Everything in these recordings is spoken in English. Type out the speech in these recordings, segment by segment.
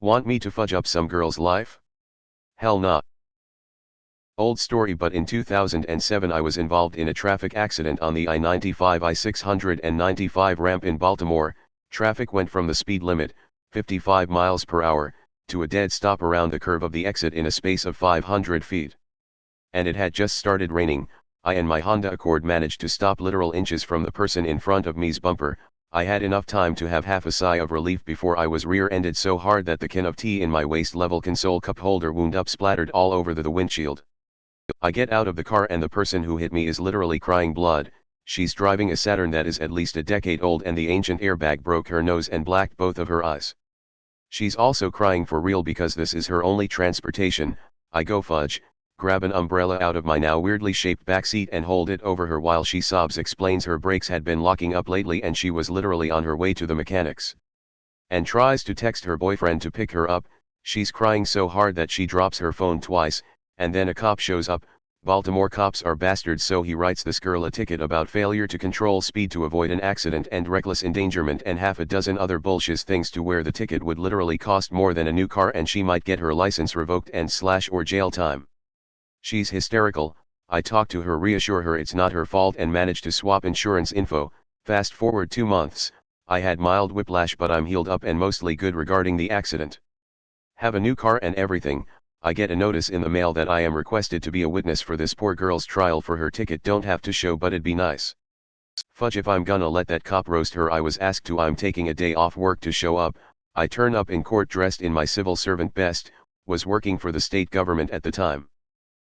Want me to fudge up some girl's life? Hell nah. Old story, but in 2007 I was involved in a traffic accident on the I-95 I-695 ramp in Baltimore. Traffic went from the speed limit, 55 miles per hour, to a dead stop around the curve of the exit in a space of 500 feet. And it had just started raining. I and my Honda Accord managed to stop literal inches from the person in front of me's bumper. I had enough time to have half a sigh of relief before I was rear-ended so hard that the can of tea in my waist-level console cup holder wound up splattered all over the windshield. I get out of the car and the person who hit me is literally crying blood. She's driving a Saturn that is at least a decade old and the ancient airbag broke her nose and blacked both of her eyes. She's also crying for real because this is her only transportation. I go fudge, grab an umbrella out of my now weirdly shaped backseat and hold it over her while she sobs, explains her brakes had been locking up lately and she was literally on her way to the mechanics. And tries to text her boyfriend to pick her up. She's crying so hard that she drops her phone twice, and then a cop shows up. Baltimore cops are bastards, so he writes this girl a ticket about failure to control speed to avoid an accident and reckless endangerment and half a dozen other bullshit things to where the ticket would literally cost more than a new car and she might get her license revoked and or jail time. She's hysterical. I talk to her, reassure her it's not her fault and manage to swap insurance info. Fast forward 2 months, I had mild whiplash but I'm healed up and mostly good regarding the accident. Have a new car and everything. I get a notice in the mail that I am requested to be a witness for this poor girl's trial for her ticket. Don't have to show but it'd be nice. Fudge if I'm gonna let that cop roast her. I was asked to. I'm taking a day off work to show up. I turn up in court dressed in my civil servant best, was working for the state government at the time.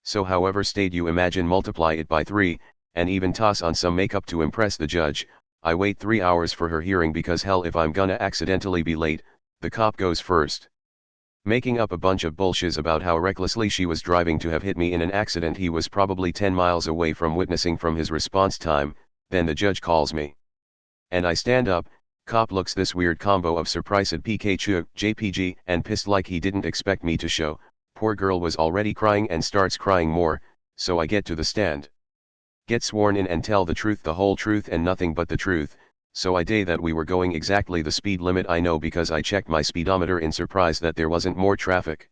So however state you imagine, multiply it by 3, and even toss on some makeup to impress the judge. I wait 3 hours for her hearing because hell if I'm gonna accidentally be late, the cop goes first. Making up a bunch of bullshit about how recklessly she was driving to have hit me in an accident he was probably 10 miles away from witnessing from his response time. Then the judge calls me. And I stand up. Cop looks this weird combo of surprised PK JPG and pissed like he didn't expect me to show. Poor girl was already crying and starts crying more, so I get to the stand. Get sworn in and tell the truth, the whole truth and nothing but the truth. So I say that we were going exactly the speed limit. I know because I checked my speedometer in surprise that there wasn't more traffic.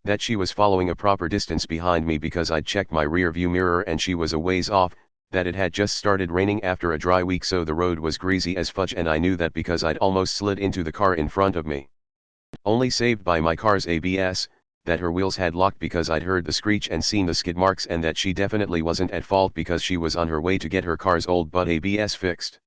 That she was following a proper distance behind me because I'd checked my rear view mirror and she was a ways off. That it had just started raining after a dry week so the road was greasy as fudge, and I knew that because I'd almost slid into the car in front of me. Only saved by my car's ABS. That her wheels had locked because I'd heard the screech and seen the skid marks, and that she definitely wasn't at fault because she was on her way to get her car's old butt ABS fixed.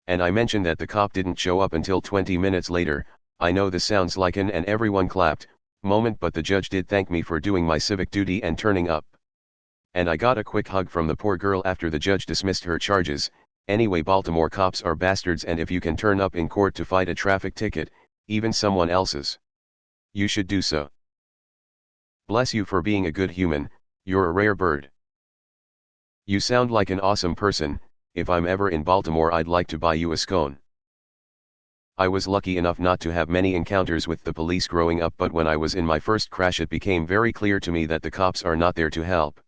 And I mentioned that the cop didn't show up until 20 minutes later. I know this sounds like an and everyone clapped moment, but the judge did thank me for doing my civic duty and turning up. And I got a quick hug from the poor girl after the judge dismissed her charges. Anyway, Baltimore cops are bastards, and if you can turn up in court to fight a traffic ticket, even someone else's, you should do so. Bless you for being a good human. You're a rare bird. You sound like an awesome person. If I'm ever in Baltimore I'd like to buy you a scone. I was lucky enough not to have many encounters with the police growing up, but when I was in my first crash it became very clear to me that the cops are not there to help.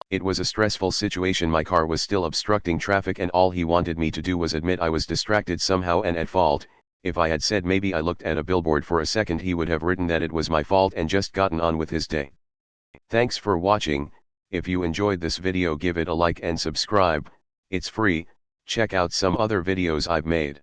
It was a stressful situation. My car was still obstructing traffic and all he wanted me to do was admit I was distracted somehow and at fault. If I had said maybe I looked at a billboard for a second, he would have written that it was my fault and just gotten on with his day. Thanks for watching. If you enjoyed this video, give it a like and subscribe. It's free. Check out some other videos I've made.